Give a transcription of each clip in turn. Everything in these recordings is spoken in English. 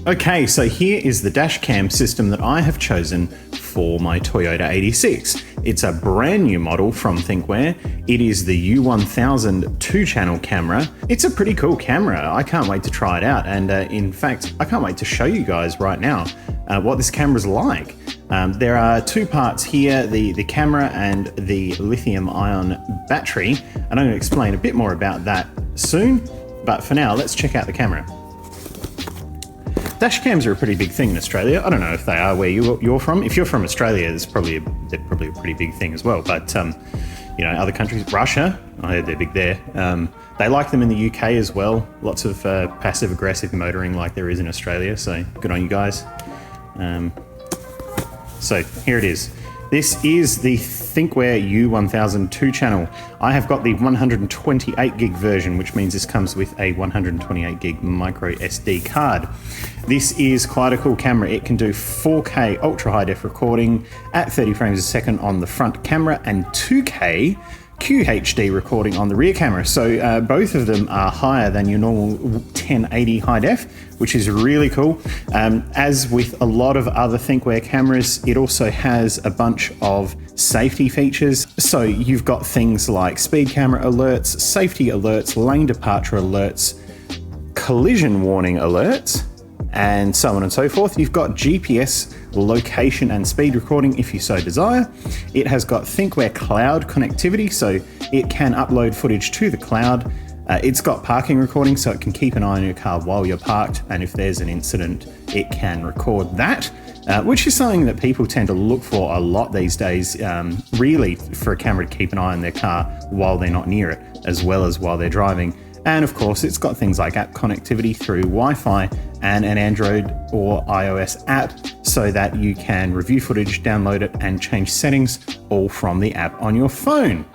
Okay, so here is the dash cam system that I have chosen for my Toyota 86. It's a brand new model from Thinkware. It is the U1000 2-channel camera. It's a pretty cool camera. I can't wait to try it out. And in fact, I can't wait to show you guys right now what this camera's like. There are two parts here, the camera and the lithium-ion battery. And I'm going to explain a bit more about that soon. But for now, let's check out the camera. Dash cams are a pretty big thing in Australia. I don't know if they are where you're from. If you're from Australia, they're probably a pretty big thing as well. But you know, other countries, Russia, I heard they're big there. They like them in the UK as well. Lots of passive-aggressive motoring like there is in Australia. So good on you guys. So here it is. This is the Thinkware U1000 2-channel. I have got the 128 gig version, which means this comes with a 128 gig micro SD card. This is quite a cool camera. It can do 4K ultra high def recording at 30 frames a second on the front camera and 2K UHD recording on the rear camera. So both of them are higher than your normal 1080 high def, which is really cool. As with a lot of other Thinkware cameras, it also has a bunch of safety features. So you've got things like speed camera alerts, safety alerts, lane departure alerts, collision warning alerts, and so on and so forth. You've got GPS location and speed recording if you so desire. It has got Thinkware cloud connectivity, so it can upload footage to the cloud. It's got parking recording, so it can keep an eye on your car while you're parked, and if there's an incident, it can record that, which is something that people tend to look for a lot these days, really, for a camera to keep an eye on their car while they're not near it, as well as while they're driving. And of course, it's got things like app connectivity through Wi-Fi and an Android or iOS app so that you can review footage, download it, and change settings all from the app on your phone.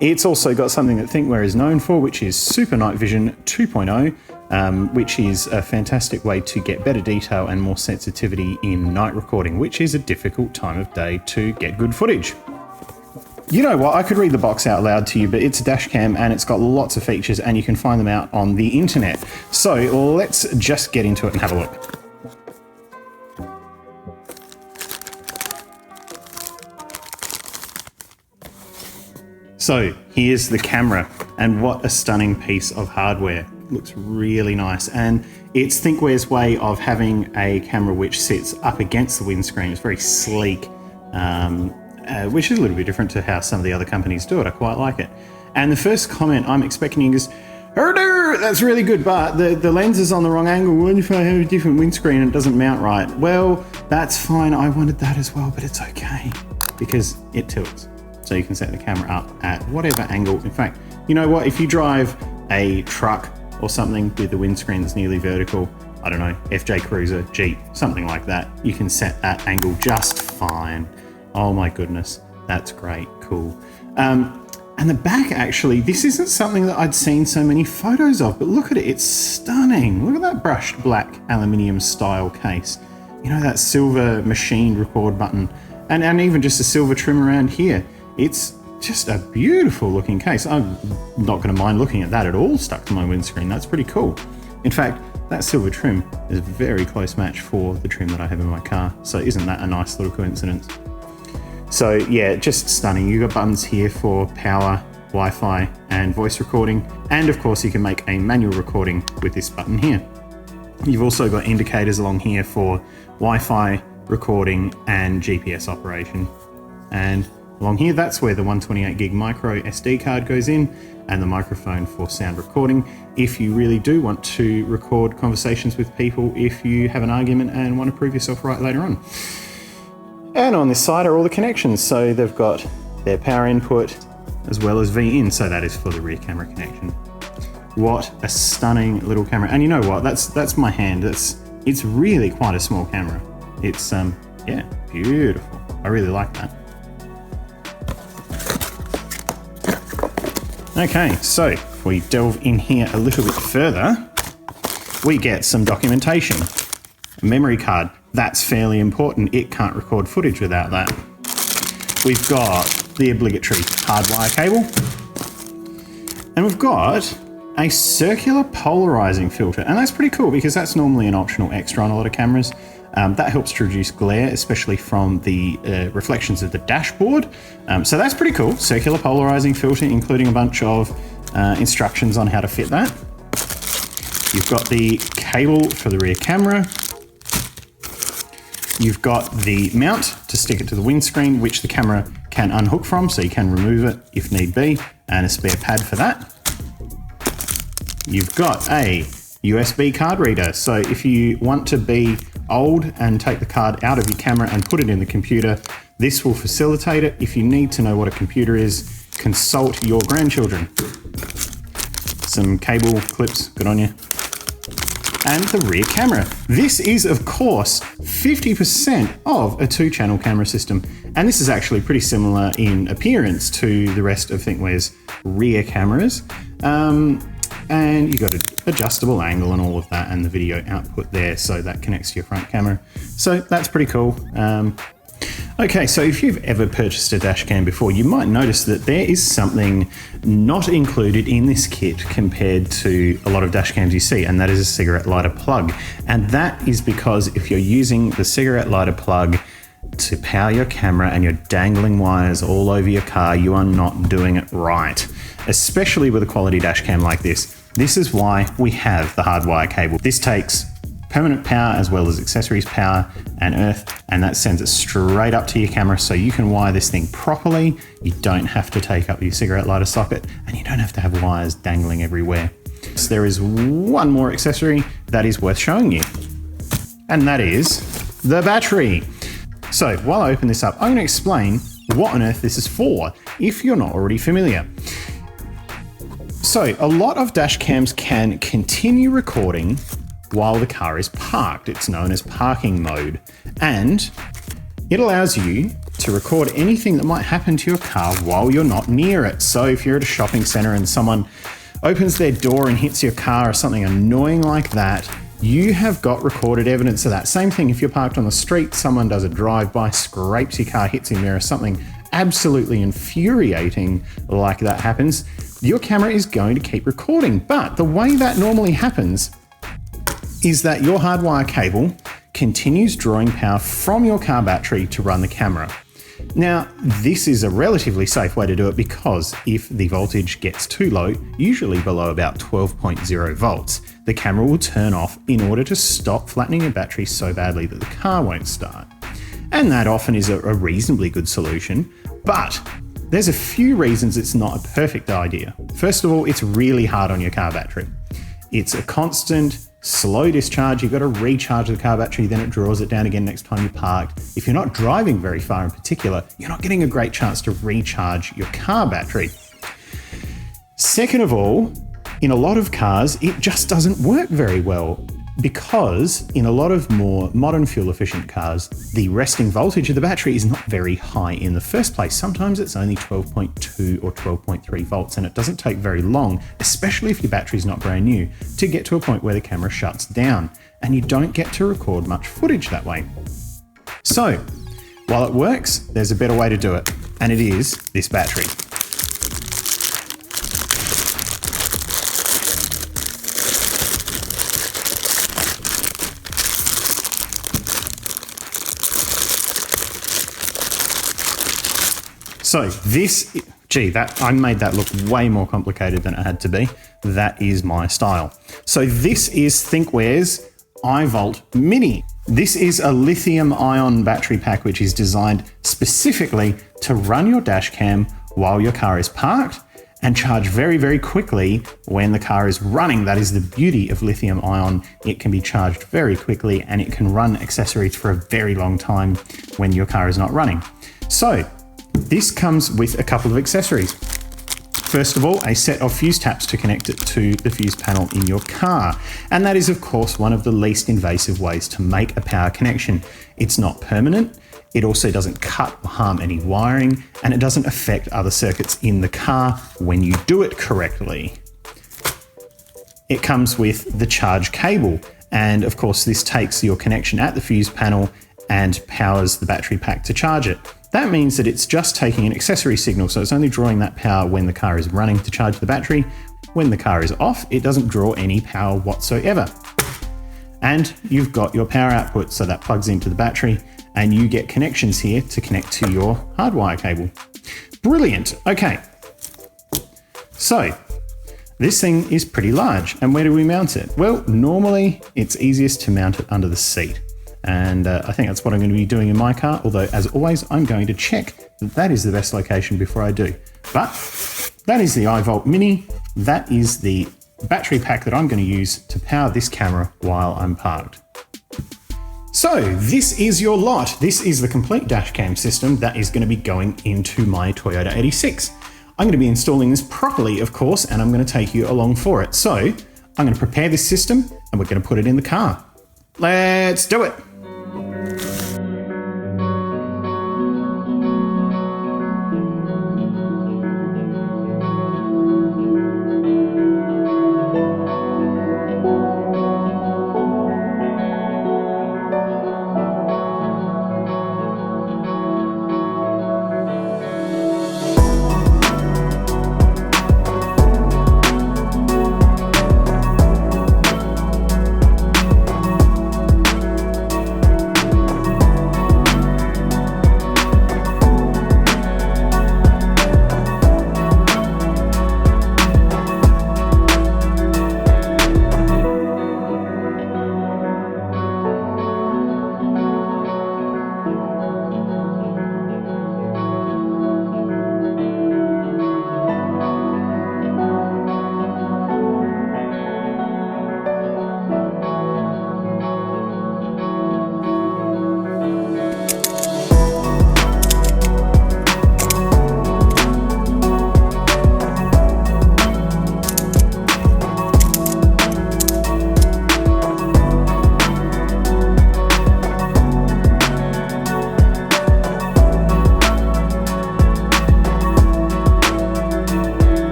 It's also got something that Thinkware is known for, which is Super Night Vision 2.0, which is a fantastic way to get better detail and more sensitivity in night recording, which is a difficult time of day to get good footage. You know what, I could read the box out loud to you, but it's a dash cam and it's got lots of features and you can find them out on the internet. So let's just get into it and have a look. So here's the camera, and what a stunning piece of hardware. It looks really nice, and it's Thinkware's way of having a camera which sits up against the windscreen. It's very sleek. Which is a little bit different to how some of the other companies do it. I quite like it. And the first comment I'm expecting is, that's really good, but the lens is on the wrong angle. What if I have a different windscreen and it doesn't mount right? Well, that's fine. I wanted that as well, but it's okay because it tilts. So you can set the camera up at whatever angle. In fact, you know what? If you drive a truck or something with the windscreen that's nearly vertical, I don't know, FJ Cruiser, Jeep, something like that, you can set that angle just fine. Oh my goodness, that's great, cool. And the back, actually, this isn't something that I'd seen so many photos of, but look at it, it's stunning. Look at that brushed black aluminium style case. You know, that silver machined record button, and even just a silver trim around here. It's just a beautiful looking case. I'm not gonna mind looking at that at all stuck to my windscreen. That's pretty cool. In fact, that silver trim is a very close match for the trim that I have in my car. So isn't that a nice little coincidence? So yeah, just stunning. You've got buttons here for power, Wi-Fi, and voice recording. And of course you can make a manual recording with this button here. You've also got indicators along here for Wi-Fi, recording, and GPS operation. And along here, that's where the 128 gig micro SD card goes in, and the microphone for sound recording. If you really do want to record conversations with people, if you have an argument and want to prove yourself right later on. And on this side are all the connections. So they've got their power input as well as V in. So that is for the rear camera connection. What a stunning little camera. And you know what? That's my hand. It's really quite a small camera. It's yeah, beautiful. I really like that. Okay, so if we delve in here a little bit further, we get some documentation. A memory card. That's fairly important. It can't record footage without that. We've got the obligatory hardwire cable. And we've got a circular polarizing filter, and that's pretty cool because that's normally an optional extra on a lot of cameras. That helps to reduce glare, especially from the reflections of the dashboard. So that's pretty cool. Circular polarizing filter, including a bunch of instructions on how to fit that. You've got the cable for the rear camera. You've got the mount to stick it to the windscreen, which the camera can unhook from, so you can remove it if need be, and a spare pad for that. You've got a USB card reader, so if you want to be old and take the card out of your camera and put it in the computer, this will facilitate it. If you need to know what a computer is, consult your grandchildren. Some cable clips, good on you. And the rear camera. This is, of course, 50% of a 2-channel camera system. And this is actually pretty similar in appearance to the rest of Thinkware's rear cameras. And you've got an adjustable angle and all of that, and the video output there, so that connects to your front camera. So that's pretty cool. Okay, so if you've ever purchased a dash cam before, you might notice that there is something not included in this kit compared to a lot of dash cams you see, and that is a cigarette lighter plug. And that is because if you're using the cigarette lighter plug to power your camera and you're dangling wires all over your car, you are not doing it right, especially with a quality dash cam like this. This is why we have the Hardwired cable. This takes permanent power as well as accessories power and earth, and that sends it straight up to your camera, so you can wire this thing properly. You don't have to take up your cigarette lighter socket, and you don't have to have wires dangling everywhere. So there is one more accessory that is worth showing you, and that is the battery. So while I open this up, I'm going to explain what on earth this is for, if you're not already familiar. So a lot of dash cams can continue recording while the car is parked. It's known as parking mode, and it allows you to record anything that might happen to your car while you're not near it. So if you're at a shopping center and someone opens their door and hits your car or something annoying like that, you have got recorded evidence of that. Same thing if you're parked on the street, someone does a drive-by, scrapes your car, hits your mirror, something absolutely infuriating like that happens, your camera is going to keep recording. But the way that normally happens is that your hardwire cable continues drawing power from your car battery to run the camera. Now, this is a relatively safe way to do it because if the voltage gets too low, usually below about 12.0 volts, the camera will turn off in order to stop flattening your battery so badly that the car won't start. And that often is a reasonably good solution, but there's a few reasons it's not a perfect idea. First of all, it's really hard on your car battery. It's a constant slow discharge. You've got to recharge the car battery, then it draws it down again next time you're parked. If you're not driving very far in particular, you're not getting a great chance to recharge your car battery. Second of all, in a lot of cars, it just doesn't work very well because in a lot of more modern fuel efficient cars, the resting voltage of the battery is not very high in the first place. Sometimes it's only 12.2 or 12.3 volts, and it doesn't take very long, especially if your battery's not brand new, to get to a point where the camera shuts down, and you don't get to record much footage that way. So, while it works, there's a better way to do it, and it is this battery. So this, I made that look way more complicated than it had to be. That is my style. So this is Thinkware's Ivolt Mini. This is a lithium-ion battery pack which is designed specifically to run your dash cam while your car is parked and charge very, very quickly when the car is running. That is the beauty of lithium-ion. It can be charged very quickly and it can run accessories for a very long time when your car is not running. So this comes with a couple of accessories. First of all, a set of fuse taps to connect it to the fuse panel in your car. And that is, of course, one of the least invasive ways to make a power connection. It's not permanent, it also doesn't cut or harm any wiring, and it doesn't affect other circuits in the car when you do it correctly. It comes with the charge cable, and of course this takes your connection at the fuse panel and powers the battery pack to charge it. That means that it's just taking an accessory signal, so it's only drawing that power when the car is running to charge the battery. when the car is off, it doesn't draw any power whatsoever. And you've got your power output, so that plugs into the battery, and you get connections here to connect to your hardwire cable. Brilliant. Okay. So this thing is pretty large, and where do we mount it? Well, normally it's easiest to mount it under the seat. And I think that's what I'm going to be doing in my car, although as always, I'm going to check that that is the best location before I do. But that is the Ivolt Mini. That is the battery pack that I'm going to use to power this camera while I'm parked. So this is your lot. This is the complete dash cam system that is going to be going into my Toyota 86. I'm going to be installing this properly, of course, and I'm going to take you along for it. So I'm going to prepare this system and we're going to put it in the car. Let's do it.